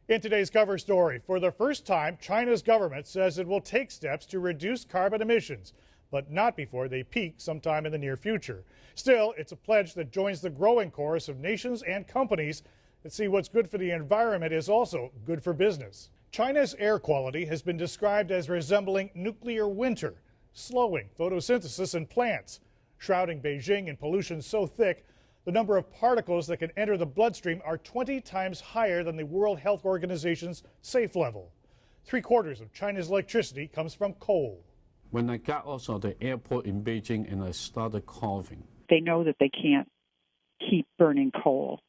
In today's cover story, for the first time, China's government says it will take steps to reduce carbon emissions, but not before they peak sometime in the near future. Still, it's a pledge that joins the growing chorus of nations and companies that see what's good for the environment is also good for business. China's air quality has been described as resembling nuclear winter, slowing photosynthesis in plants, shrouding Beijing in pollution so thick the number of particles that can enter the bloodstream are 20 times higher than the World Health Organization's safe level. 3/4 of China's electricity comes from coal. When I got also the airport in Beijing and I started coughing. They know that they can't keep burning coal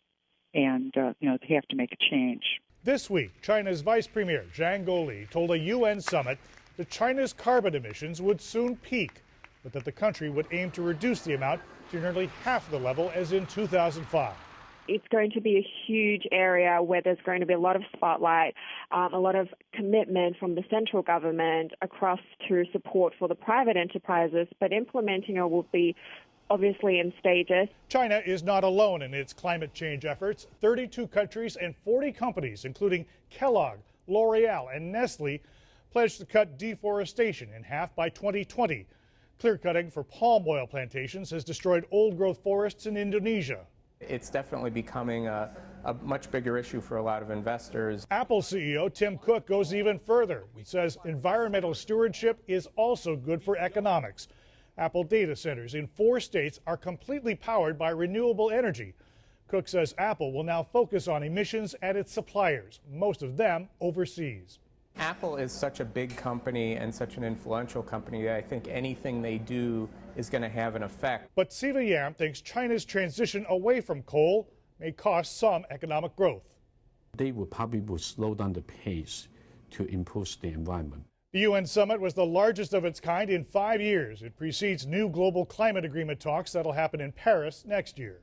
and, they have to make a change. This week, China's Vice Premier Zhang Guoli told a UN summit that China's carbon emissions would soon peak, but that the country would aim to reduce the amount to nearly half the level as in 2005. It's going to be a huge area where there's going to be a lot of spotlight, a lot of commitment from the central government across to support for the private enterprises, but implementing it will be obviously in stages. China is not alone in its climate change efforts. 32 countries and 40 companies, including Kellogg, L'Oreal, and Nestle, pledged to cut deforestation in half by 2020. Clear-cutting for palm oil plantations has destroyed old-growth forests in Indonesia. It's definitely becoming a much bigger issue for a lot of investors. Apple CEO Tim Cook goes even further. He says environmental stewardship is also good for economics. Apple data centers in 4 states are completely powered by renewable energy. Cook says Apple will now focus on emissions at its suppliers, most of them overseas. Apple is such a big company and such an influential company that I think anything they do is going to have an effect. But Siva Yam thinks China's transition away from coal may cost some economic growth. They will probably slow down the pace to improve the environment. The UN summit was the largest of its kind in 5 years. It precedes new global climate agreement talks that'll happen in Paris next year.